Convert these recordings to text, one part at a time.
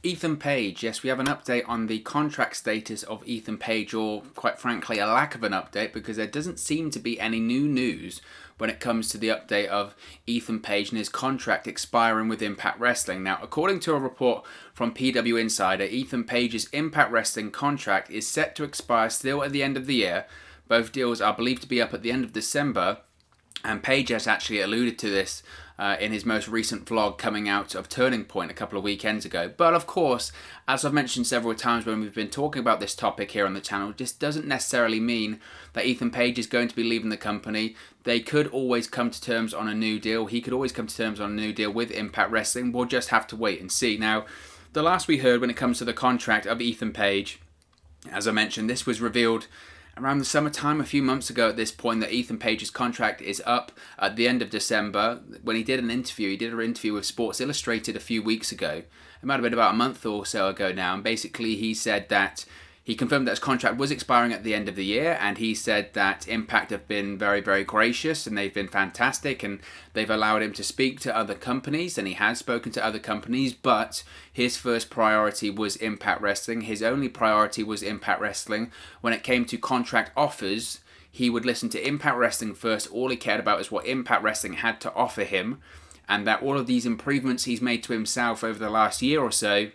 Ethan Page, yes, we have an update on the contract status of Ethan Page, or quite frankly, a lack of an update, because there doesn't seem to be any new news when it comes to the update of Ethan Page and his contract expiring with Impact Wrestling. Now, according to a report from PW Insider, Ethan Page's Impact Wrestling contract is set to expire still at the end of the year. Both deals are believed to be up at the end of December, and Page has actually alluded to this in his most recent vlog coming out of Turning Point a couple of weekends ago. But of course, as I've mentioned several times when we've been talking about this topic here on the channel, this doesn't necessarily mean that Ethan Page is going to be leaving the company. They could always come to terms on a new deal. He could always come to terms on a new deal with Impact Wrestling. We'll just have to wait and see. Now, the last we heard when it comes to the contract of Ethan Page, as I mentioned, this was revealed around the summertime, a few months ago at this point, that Ethan Page's contract is up at the end of December. When he did an interview with Sports Illustrated a few weeks ago. It might have been about a month or so ago now, and basically he said that he confirmed that his contract was expiring at the end of the year, and he said that Impact have been very, very gracious, and they've been fantastic, and they've allowed him to speak to other companies, and he has spoken to other companies, but his first priority was Impact Wrestling. His only priority was Impact Wrestling. When it came to contract offers, he would listen to Impact Wrestling first. All he cared about was what Impact Wrestling had to offer him, and that all of these improvements he's made to himself over the last year or so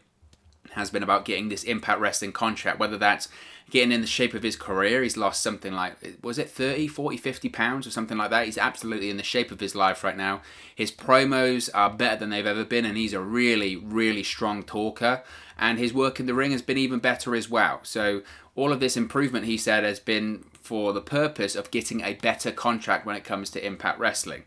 has been about getting this Impact Wrestling contract, whether that's getting in the shape of his career. He's lost something like, was it 30, 40, 50 pounds or something like that? He's absolutely in the shape of his life right now. His promos are better than they've ever been, and he's a really, really strong talker. And his work in the ring has been even better as well. So all of this improvement, he said, has been for the purpose of getting a better contract when it comes to Impact Wrestling.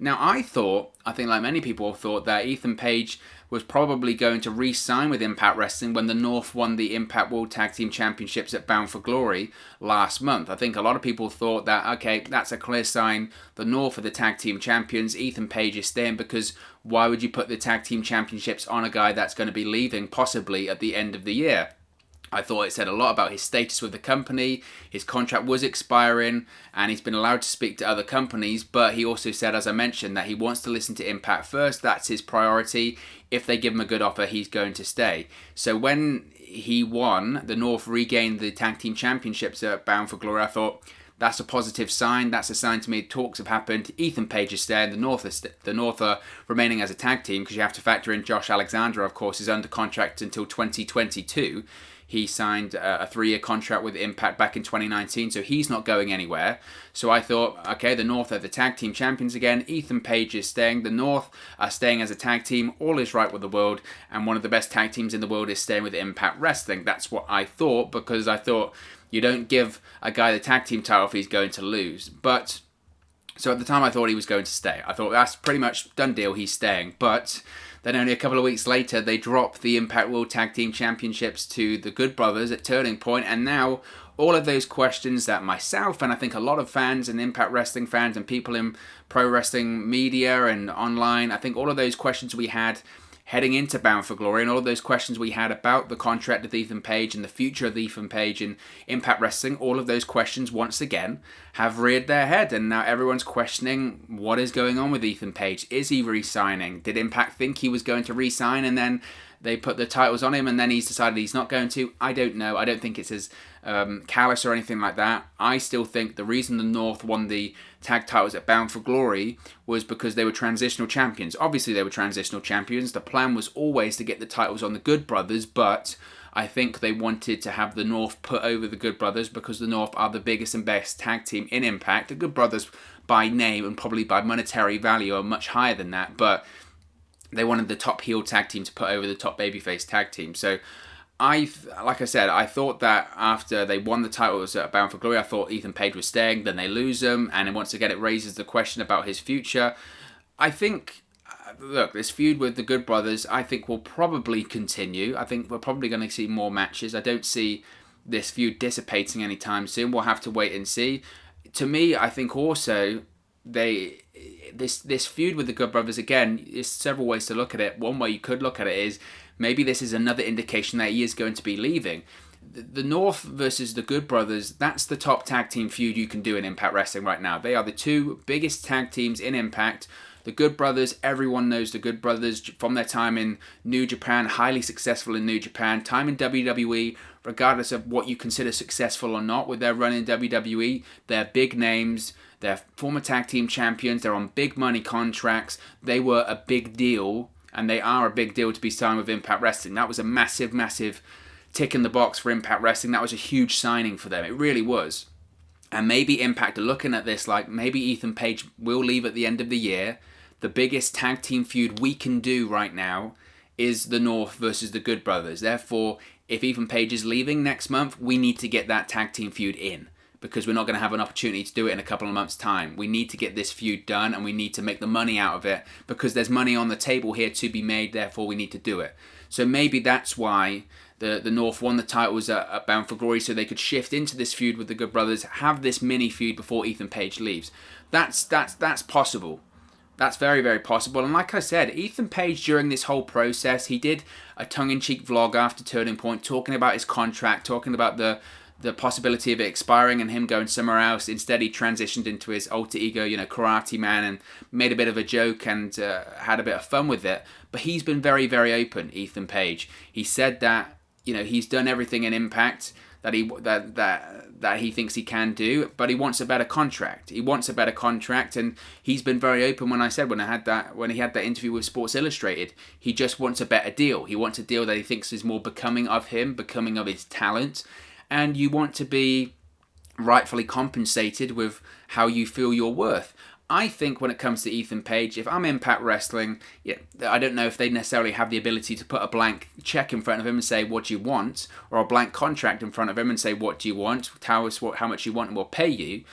Now, I think like many people thought, that Ethan Page was probably going to re-sign with Impact Wrestling when the North won the Impact World Tag Team Championships at Bound for Glory last month. I think a lot of people thought that, okay, that's a clear sign. The North are the Tag Team Champions. Ethan Page is staying, because why would you put the Tag Team Championships on a guy that's going to be leaving possibly at the end of the year? I thought it said a lot about his status with the company. His contract was expiring and he's been allowed to speak to other companies, but he also said, as I mentioned, that he wants to listen to Impact first. That's his priority. If they give him a good offer, he's going to stay. So when he won, the North regained the Tag Team Championships at Bound for Glory, I thought, that's a positive sign. That's a sign to me talks have happened. Ethan Page is staying. The North are remaining as a tag team, because you have to factor in Josh Alexander, of course, is under contract until 2022. He signed a 3-year contract with Impact back in 2019, so he's not going anywhere. So I thought, okay, the North are the tag team champions again. Ethan Page is staying. The North are staying as a tag team. All is right with the world, and one of the best tag teams in the world is staying with Impact Wrestling. That's what I thought, because I thought you don't give a guy the tag team title if he's going to lose. But so at the time I thought he was going to stay. I thought that's pretty much done deal, he's staying. But then only a couple of weeks later, they dropped the Impact World Tag Team Championships to the Good Brothers at Turning Point, and now all of those questions that myself and I think a lot of fans and Impact Wrestling fans and people in pro wrestling media and online, I think all of those questions we had heading into Bound for Glory, and all of those questions we had about the contract of Ethan Page and the future of Ethan Page in Impact Wrestling, all of those questions once again have reared their head, and now everyone's questioning what is going on with Ethan Page. Is he re-signing? Did Impact think he was going to re-sign and then they put the titles on him and then he's decided he's not going to? I don't know. I don't think it's as callous or anything like that. I still think the reason the North won the tag titles at Bound for Glory was because they were transitional champions. Obviously they were transitional champions. The plan was always to get the titles on the Good Brothers, but I think they wanted to have the North put over the Good Brothers because the North are the biggest and best tag team in Impact. The Good Brothers by name and probably by monetary value are much higher than that, but they wanted the top heel tag team to put over the top babyface tag team. So like I said, I thought that after they won the titles at Bound for Glory, I thought Ethan Page was staying, then they lose them, and then once again it raises the question about his future. I think, look, this feud with the Good Brothers, I think will probably continue. I think we're probably going to see more matches. I don't see this feud dissipating anytime soon. We'll have to wait and see. To me, I think also this feud with the Good Brothers, again, there's several ways to look at it. One way you could look at it is maybe this is another indication that he is going to be leaving. The North versus the Good Brothers, that's the top tag team feud you can do in Impact Wrestling right now. They are the two biggest tag teams in Impact. The Good Brothers, everyone knows the Good Brothers from their time in New Japan, highly successful in New Japan, time in WWE, regardless of what you consider successful or not with their run in WWE, they're big names, they're former tag team champions, they're on big money contracts, they were a big deal, and they are a big deal to be signed with Impact Wrestling. That was a massive, massive tick in the box for Impact Wrestling. That was a huge signing for them. It really was. And maybe Impact are looking at this like maybe Ethan Page will leave at the end of the year. The biggest tag team feud we can do right now is the North versus the Good Brothers. Therefore, if Ethan Page is leaving next month, we need to get that tag team feud in, because we're not going to have an opportunity to do it in a couple of months' time. We need to get this feud done, and we need to make the money out of it, because there's money on the table here to be made, therefore we need to do it. So maybe that's why the North won the titles at Bound for Glory, so they could shift into this feud with the Good Brothers, have this mini feud before Ethan Page leaves. That's possible. That's very, very possible. And like I said, Ethan Page, during this whole process, he did a tongue-in-cheek vlog after Turning Point, talking about his contract, talking about the possibility of it expiring and him going somewhere else. Instead, he transitioned into his alter ego, Karate Man, and made a bit of a joke and had a bit of fun with it. But he's been very, very open, Ethan Page. He said that, he's done everything in Impact that he thinks he can do, but he wants a better contract. He wants a better contract, and he's been very open. When he had that interview with Sports Illustrated, he just wants a better deal. He wants a deal that he thinks is more becoming of him, becoming of his talent, and you want to be rightfully compensated with how you feel you're worth. I think when it comes to Ethan Page, if I'm Impact Wrestling, I don't know if they necessarily have the ability to put a blank check in front of him and say, what do you want? Or a blank contract in front of him and say, what do you want? Tell us how much you want and we'll pay you.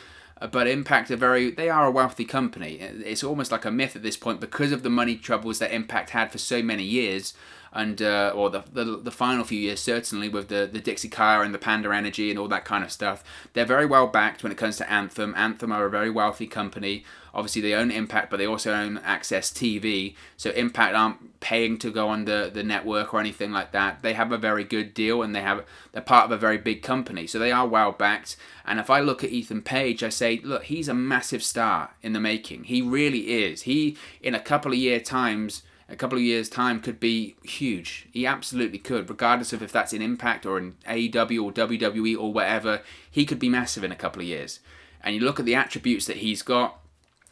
But Impact they are a wealthy company. It's almost like a myth at this point because of the money troubles that Impact had for so many years. And or the final few years, certainly, with the Dixie Car and the Panda Energy and all that kind of stuff. They're very well backed when it comes to Anthem. Anthem are a very wealthy company. Obviously, they own Impact, but they also own Access TV. So Impact aren't paying to go on the network or anything like that. They have a very good deal, and they're part of a very big company. So they are well backed. And if I look at Ethan Page, I say, look, he's a massive star in the making. He really is. He, in a couple of years' time, could be huge. He absolutely could, regardless of if that's in Impact or in AEW or WWE or whatever. He could be massive in a couple of years. And you look at the attributes that he's got.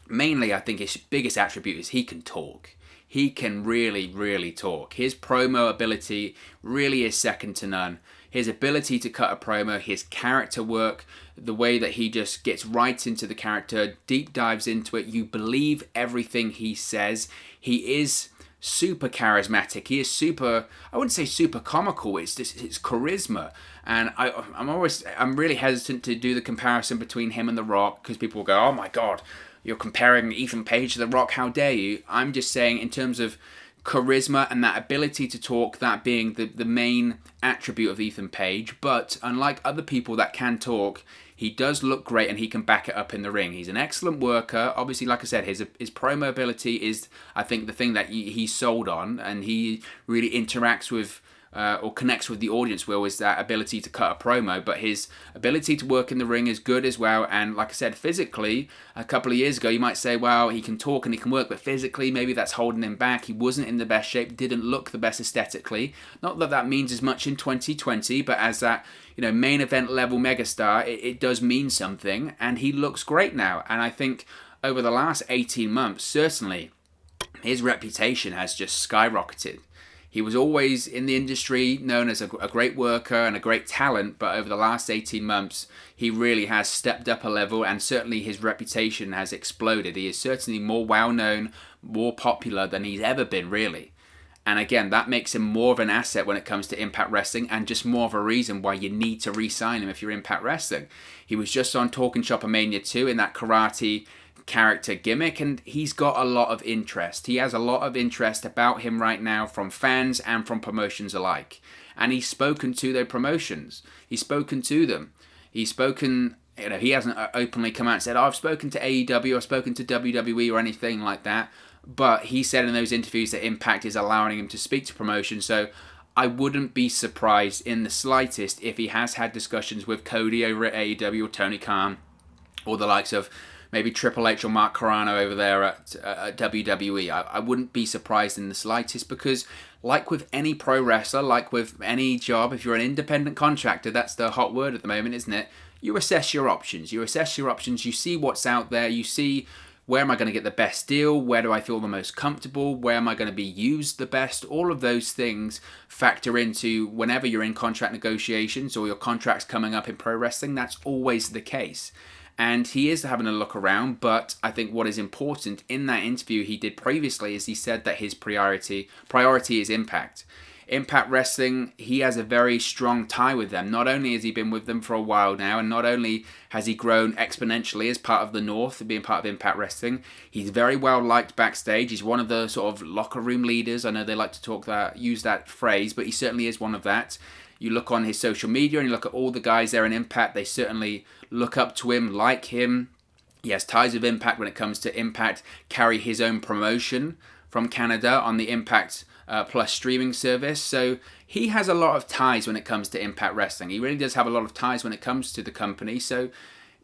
Mainly, I think his biggest attribute is he can talk. He can really, really talk. His promo ability really is second to none. His ability to cut a promo, his character work, the way that he just gets right into the character, deep dives into it. You believe everything he says. He is super charismatic. He is super, I wouldn't say super comical, it's charisma. And I'm really hesitant to do the comparison between him and The Rock, because people will go, oh my God, you're comparing Ethan Page to The Rock, how dare you? I'm just saying in terms of charisma and that ability to talk, that being the main attribute of Ethan Page. But unlike other people that can talk, he does look great and he can back it up in the ring. He's an excellent worker. Obviously, like I said, his promo ability is, I think, the thing that he's sold on, and he really interacts with or connects with the audience well, is that ability to cut a promo. But his ability to work in the ring is good as well. And like I said, physically, a couple of years ago, you might say, well, he can talk and he can work, but physically, maybe that's holding him back. He wasn't in the best shape, didn't look the best aesthetically. Not that that means as much in 2020, but as that main event level megastar, it does mean something. And he looks great now. And I think over the last 18 months, certainly, his reputation has just skyrocketed. He was always in the industry known as a great worker and a great talent, but over the last 18 months, he really has stepped up a level, and certainly his reputation has exploded. He is certainly more well-known, more popular than he's ever been, really. And again, that makes him more of an asset when it comes to Impact Wrestling, and just more of a reason why you need to re-sign him if you're Impact Wrestling. He was just on Talking Shop Mania 2 in that karate character gimmick, and he's got a lot of interest. He has a lot of interest about him right now from fans and from promotions alike. And he's spoken to their promotions. He's spoken to them. He's spoken, he hasn't openly come out and said, oh, I've spoken to AEW or spoken to WWE or anything like that. But he said in those interviews that Impact is allowing him to speak to promotions. So I wouldn't be surprised in the slightest if he has had discussions with Cody over at AEW or Tony Khan or the likes of maybe Triple H or Mark Carrano over there at WWE. I wouldn't be surprised in the slightest, because like with any pro wrestler, like with any job, if you're an independent contractor, that's the hot word at the moment, isn't it? You assess your options. You see what's out there, you see, where am I going to get the best deal? Where do I feel the most comfortable? Where am I going to be used the best? All of those things factor into whenever you're in contract negotiations or your contract's coming up in pro wrestling. That's always the case. And he is having a look around, but I think what is important in that interview he did previously is he said that his priority is Impact. Impact Wrestling, he has a very strong tie with them. Not only has he been with them for a while now, and not only has he grown exponentially as part of the North, being part of Impact Wrestling, he's very well liked backstage. He's one of the sort of locker room leaders. I know they like to use that phrase, but he certainly is one of that. You look on his social media and you look at all the guys there in Impact, they certainly look up to him, like him. He has ties with Impact when it comes to Impact, carry his own promotion from Canada on the Impact Plus streaming service. So he has a lot of ties when it comes to Impact Wrestling. He really does have a lot of ties when it comes to the company. So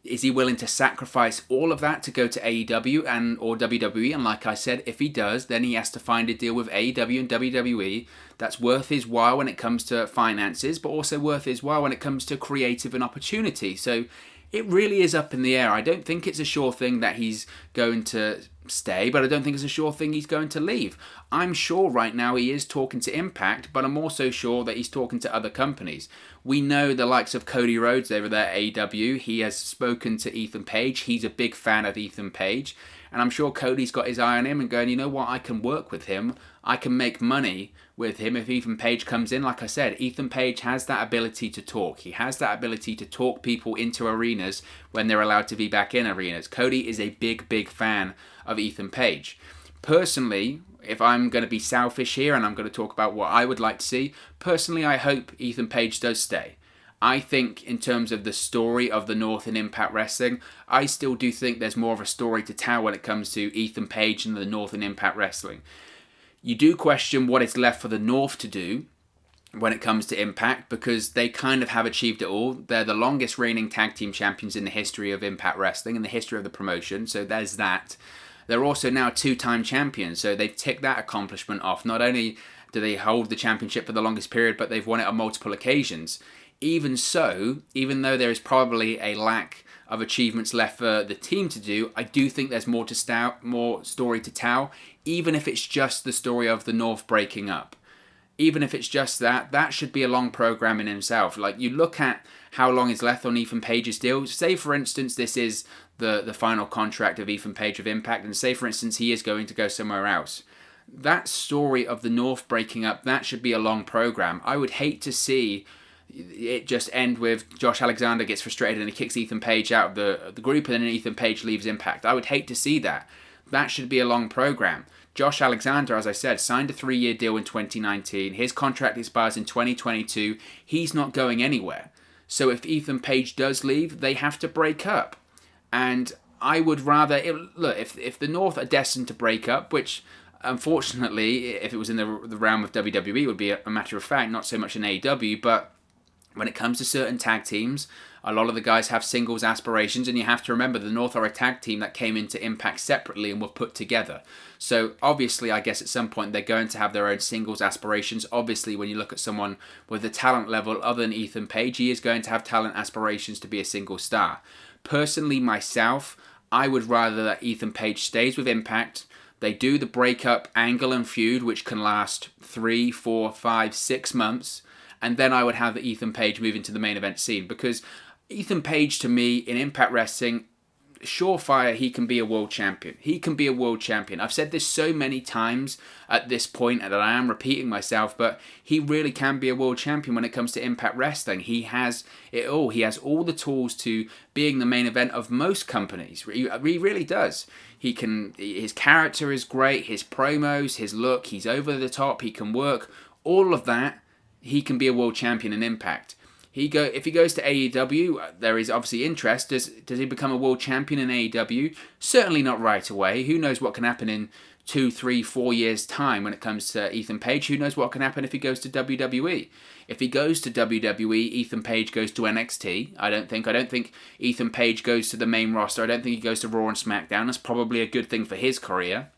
is he willing to sacrifice all of that to go to AEW or WWE? And like I said, if he does, then he has to find a deal with AEW and WWE that's worth his while when it comes to finances, but also worth his while when it comes to creative and opportunity. So it really is up in the air. I don't think it's a sure thing that he's going to stay, but I don't think it's a sure thing he's going to leave. I'm sure right now he is talking to Impact, but I'm also sure that he's talking to other companies. We know the likes of Cody Rhodes over there at AEW. He has spoken to Ethan Page. He's a big fan of Ethan Page. And I'm sure Cody's got his eye on him and going, you know what, I can work with him. I can make money with him if Ethan Page comes in. Like I said, Ethan Page has that ability to talk. He has that ability to talk people into arenas when they're allowed to be back in arenas. Cody is a big, big fan of Ethan Page. Personally, if I'm going to be selfish here and I'm going to talk about what I would like to see, personally, I hope Ethan Page does stay. I think in terms of the story of the North in Impact Wrestling, I still do think there's more of a story to tell when it comes to Ethan Page and the North in Impact Wrestling. You do question what is left for the North to do when it comes to Impact, because they kind of have achieved it all. They're the longest reigning tag team champions in the history of Impact Wrestling, in the history of the promotion, so there's that. They're also now two-time champions, so they've ticked that accomplishment off. Not only do they hold the championship for the longest period, but they've won it on multiple occasions. Even so, even though there is probably a lack of achievements left for the team to do, I do think there's more story to tell, even if it's just the story of the North breaking up. Even if it's just that should be a long program in himself. Like, you look at how long is left on Ethan Page's deal. Say, for instance, this is the final contract of Ethan Page of Impact, and say, for instance, he is going to go somewhere else. That story of the North breaking up, that should be a long program. I would hate to see it just end with Josh Alexander gets frustrated and he kicks Ethan Page out of the group, and then Ethan Page leaves Impact. I would hate to see that. That should be a long program. Josh Alexander, as I said, signed a 3-year deal in 2019. His contract expires in 2022. He's not going anywhere. So if Ethan Page does leave, they have to break up. And I would rather... Look, if the North are destined to break up, which unfortunately, if it was in the realm of WWE, would be a matter of fact, not so much in AEW, but when it comes to certain tag teams, a lot of the guys have singles aspirations, and you have to remember the North are a tag team that came into Impact separately and were put together. So obviously, I guess at some point they're going to have their own singles aspirations. Obviously, when you look at someone with a talent level other than Ethan Page, he is going to have talent aspirations to be a single star. Personally, myself, I would rather that Ethan Page stays with Impact. They do the breakup angle and feud, which can last 3, 4, 5, 6 months. And then I would have Ethan Page move into the main event scene, because Ethan Page, to me, in Impact Wrestling, surefire, he can be a world champion. He can be a world champion. I've said this so many times at this point that I am repeating myself, but he really can be a world champion when it comes to Impact Wrestling. He has it all. He has all the tools to being the main event of most companies. He really does. His character is great. His promos, his look, he's over the top. He can work. All of that. He can be a world champion in Impact. If he goes to AEW, there is obviously interest. Does he become a world champion in AEW? Certainly not right away. Who knows what can happen in 2, 3, 4 years' time when it comes to Ethan Page. Who knows what can happen if he goes to WWE? If he goes to WWE, Ethan Page goes to NXT. I don't think Ethan Page goes to the main roster. I don't think he goes to Raw and SmackDown. That's probably a good thing for his career.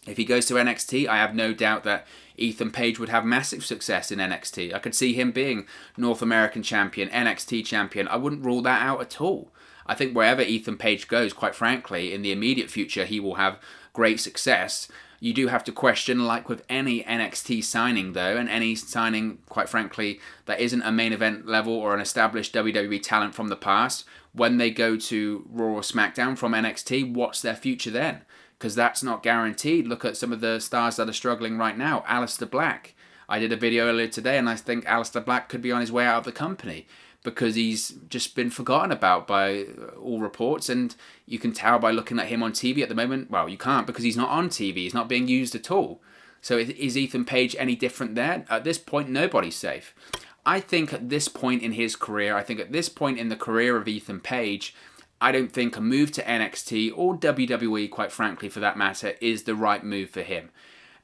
If he goes to NXT, I have no doubt that Ethan Page would have massive success in NXT. I could see him being North American champion, NXT champion. I wouldn't rule that out at all. I think wherever Ethan Page goes, quite frankly, in the immediate future, he will have great success. You do have to question, like with any NXT signing though, and any signing, quite frankly, that isn't a main event level or an established WWE talent from the past, when they go to Raw or SmackDown from NXT, what's their future then? Because that's not guaranteed. Look at some of the stars that are struggling right now. Aleister Black. I did a video earlier today and I think Aleister Black could be on his way out of the company because he's just been forgotten about by all reports, and you can tell by looking at him on TV at the moment. Well, you can't because he's not on TV. He's not being used at all. So is Ethan Page any different there? At this point, nobody's safe. I think at this point in his career, I think at this point in the career of Ethan Page, I don't think a move to NXT or WWE, quite frankly, for that matter, is the right move for him.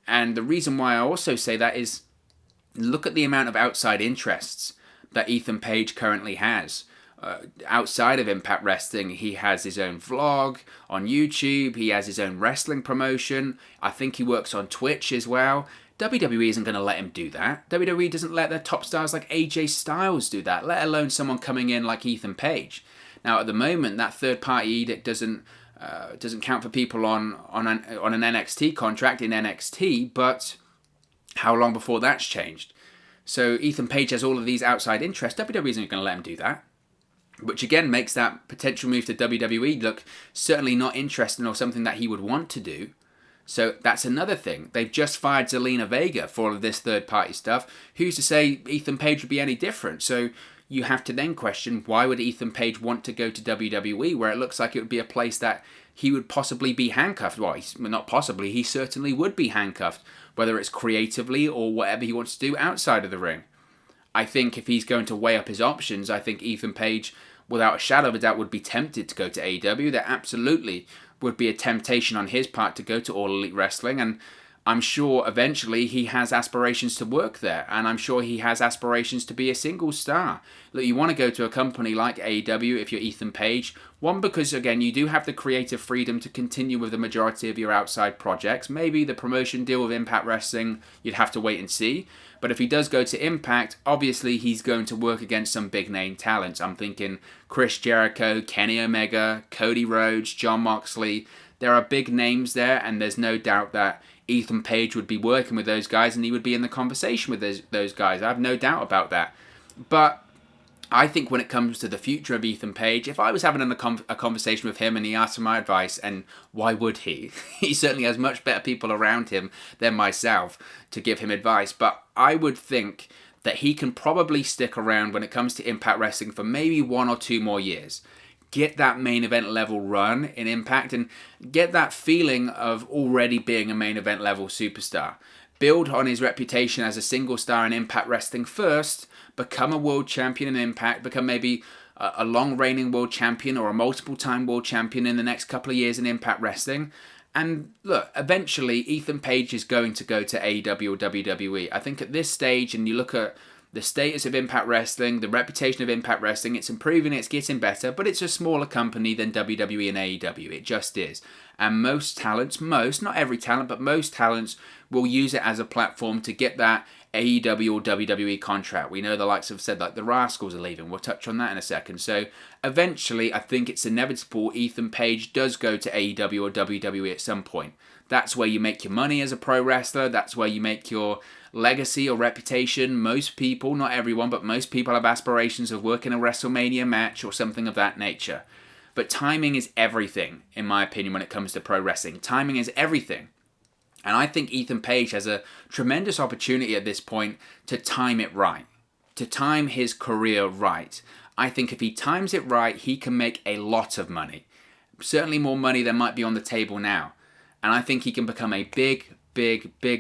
And the reason why I also say that is look at the amount of outside interests that Ethan Page currently has. Outside of Impact Wrestling, he has his own vlog on YouTube, he has his own wrestling promotion, I think he works on Twitch as well. WWE isn't going to let him do that. WWE doesn't let their top stars like AJ Styles do that, let alone someone coming in like Ethan Page. Now, at the moment, that third-party edict doesn't count for people on an NXT contract in NXT, but how long before that's changed? So Ethan Page has all of these outside interests. WWE isn't going to let him do that, which again makes that potential move to WWE look certainly not interesting or something that he would want to do. So that's another thing. They've just fired Zelina Vega for all of this third-party stuff. Who's to say Ethan Page would be any different? So you have to then question, why would Ethan Page want to go to WWE, where it looks like it would be a place that he would possibly be handcuffed? Well, not possibly, he certainly would be handcuffed, whether it's creatively or whatever he wants to do outside of the ring. I think if he's going to weigh up his options, I think Ethan Page, without a shadow of a doubt, would be tempted to go to AEW. There absolutely would be a temptation on his part to go to All Elite Wrestling, and I'm sure eventually he has aspirations to work there, and I'm sure he has aspirations to be a single star. Look, you want to go to a company like AEW if you're Ethan Page. One, because again, you do have the creative freedom to continue with the majority of your outside projects. Maybe the promotion deal with Impact Wrestling, you'd have to wait and see. But if he does go to Impact, obviously he's going to work against some big name talents. I'm thinking Chris Jericho, Kenny Omega, Cody Rhodes, Jon Moxley. There are big names there, and there's no doubt that Ethan Page would be working with those guys and he would be in the conversation with those guys. I have no doubt about that. But I think when it comes to the future of Ethan Page, if I was having a conversation with him and he asked for my advice, and why would he? He certainly has much better people around him than myself to give him advice. But I would think that he can probably stick around when it comes to Impact Wrestling for maybe 1 or 2 more years. Get that main event level run in Impact and get that feeling of already being a main event level superstar. Build on his reputation as a single star in Impact Wrestling first, become a world champion in Impact, become maybe a long reigning world champion or a multiple time world champion in the next couple of years in Impact Wrestling. And look, eventually Ethan Page is going to go to AEW or WWE. I think at this stage, and you look at the status of Impact Wrestling, the reputation of Impact Wrestling, it's improving, it's getting better, but it's a smaller company than WWE and AEW. It just is. And most talents, not every talent, but most talents will use it as a platform to get that AEW or WWE contract. We know the likes have said like the Rascals are leaving. We'll touch on that in a second. So eventually, I think it's inevitable Ethan Page does go to AEW or WWE at some point. That's where you make your money as a pro wrestler. That's where you make your legacy or reputation. Most people, not everyone, but most people have aspirations of working a WrestleMania match or something of that nature. But timing is everything, in my opinion, when it comes to pro wrestling. Timing is everything. And I think Ethan Page has a tremendous opportunity at this point to time it right, to time his career right. I think if he times it right, he can make a lot of money. Certainly more money than might be on the table now. And I think he can become a big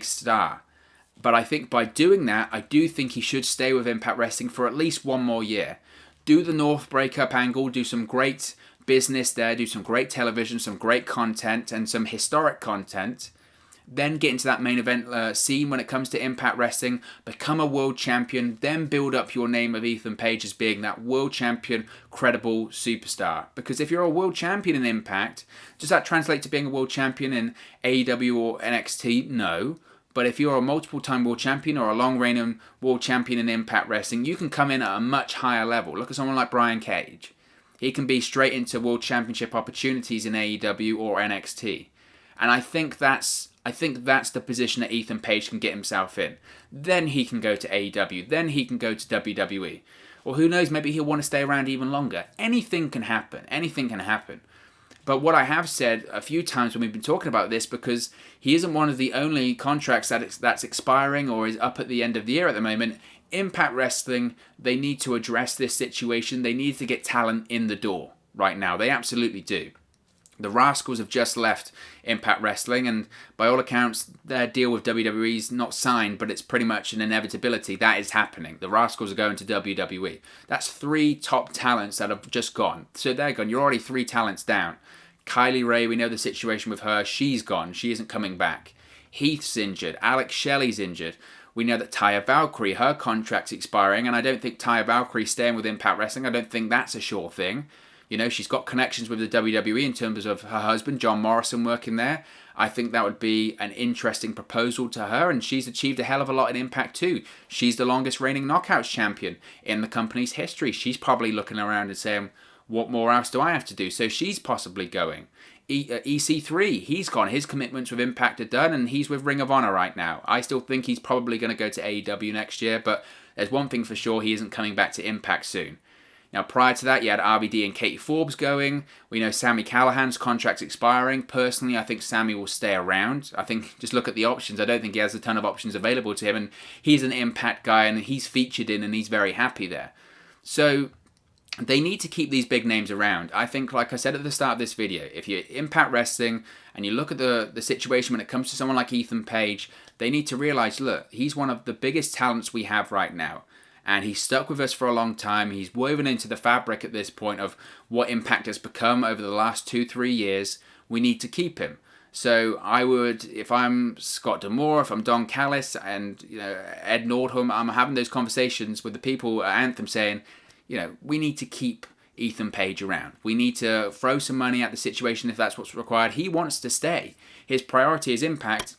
star. But I think by doing that, I do think he should stay with Impact Wrestling for at least 1 more year. Do the North breakup angle, do some great business there, do some great television, some great content, and some historic content. then get into that main event scene when it comes to Impact Wrestling, become a world champion, then build up your name of Ethan Page as being that world champion, credible superstar. Because if you're a world champion in Impact, does that translate to being a world champion in AEW or NXT? No. But if you're a multiple-time world champion or a long-reigning world champion in Impact Wrestling, you can come in at a much higher level. Look at someone like Brian Cage. He can be straight into world championship opportunities in AEW or NXT. And I think that's the position that Ethan Page can get himself in. Then he can go to AEW. Then he can go to WWE. Or who knows, maybe he'll want to stay around even longer. Anything can happen. Anything can happen. But what I have said a few times when we've been talking about this, because he isn't one of the only contracts that's expiring or is up at the end of the year at the moment, Impact Wrestling, they need to address this situation. They need to get talent in the door right now. They absolutely do. The Rascals have just left Impact Wrestling, and by all accounts, their deal with WWE is not signed, but it's pretty much an inevitability. That is happening. The Rascals are going to WWE. That's 3 top talents that have just gone. So they're gone. You're already 3 talents down. Kylie Ray, we know the situation with her. She's gone. She isn't coming back. Heath's injured. Alex Shelley's injured. We know that Taya Valkyrie, her contract's expiring, and I don't think Taya Valkyrie's staying with Impact Wrestling. I don't think that's a sure thing. You know, she's got connections with the WWE in terms of her husband, John Morrison, working there. I think that would be an interesting proposal to her, and she's achieved a hell of a lot in Impact too. She's the longest reigning Knockouts champion in the company's history. She's probably looking around and saying, what more else do I have to do? So she's possibly going. EC3, he's gone. His commitments with Impact are done, and he's with Ring of Honor right now. I still think he's probably going to go to AEW next year, but there's one thing for sure, he isn't coming back to Impact soon. Now, prior to that, you had RVD and Katie Forbes going. We know Sami Callihan's contract's expiring. Personally, I think Sami will stay around. I think, just look at the options. I don't think he has a ton of options available to him, and he's an Impact guy, and he's featured in, and he's very happy there. So they need to keep these big names around. I think, like I said at the start of this video, if you're Impact Wrestling and you look at the situation when it comes to someone like Ethan Page, they need to realize, look, he's one of the biggest talents we have right now. And he's stuck with us for a long time. He's woven into the fabric at this point of what Impact has become over the last 2-3 years. We need to keep him. So I would, if I'm Scott D'Amore, if I'm Don Callis, and Ed Nordholm, I'm having those conversations with the people at Anthem saying, we need to keep Ethan Page around. We need to throw some money at the situation if that's what's required. He wants to stay. His priority is Impact.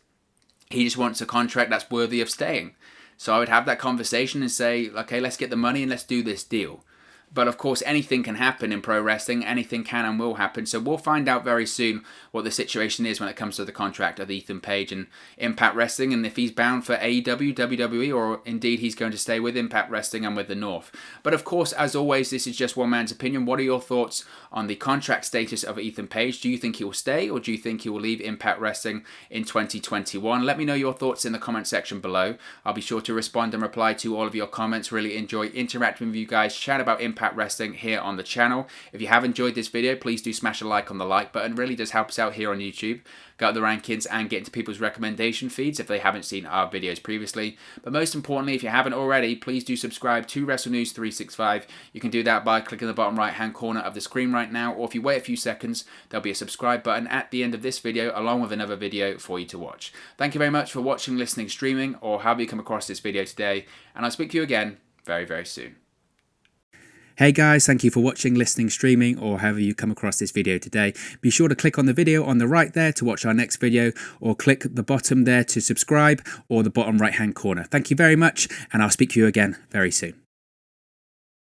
He just wants a contract that's worthy of staying. So I would have that conversation and say, okay, let's get the money and let's do this deal. But of course, anything can happen in pro wrestling. Anything can and will happen. So we'll find out very soon what the situation is when it comes to the contract of Ethan Page and Impact Wrestling, and if he's bound for AEW, WWE, or indeed he's going to stay with Impact Wrestling and with the North. But of course, as always, this is just one man's opinion. What are your thoughts on the contract status of Ethan Page? Do you think he will stay, or do you think he will leave Impact Wrestling in 2021? Let me know your thoughts in the comment section below. I'll be sure to respond and reply to all of your comments. Really enjoy interacting with you guys, chat about Impact Wrestling here on the channel. If you have enjoyed this video, please do smash a like on the like button. It really does help us out here on YouTube. Go up the rankings and get into people's recommendation feeds if they haven't seen our videos previously. But most importantly, if you haven't already, please do subscribe to Wrestle News 365. You can do that by clicking the bottom right hand corner of the screen right now, or if you wait a few seconds, there'll be a subscribe button at the end of this video along with another video for you to watch. Thank you very much for watching, listening, streaming, or however you come across this video today, and I'll speak to you again very, very soon. Hey guys, thank you for watching, listening, streaming, or however you come across this video today. Be sure to click on the video on the right there to watch our next video, or click the bottom there to subscribe, or the bottom right hand corner. Thank you very much, and I'll speak to you again very soon.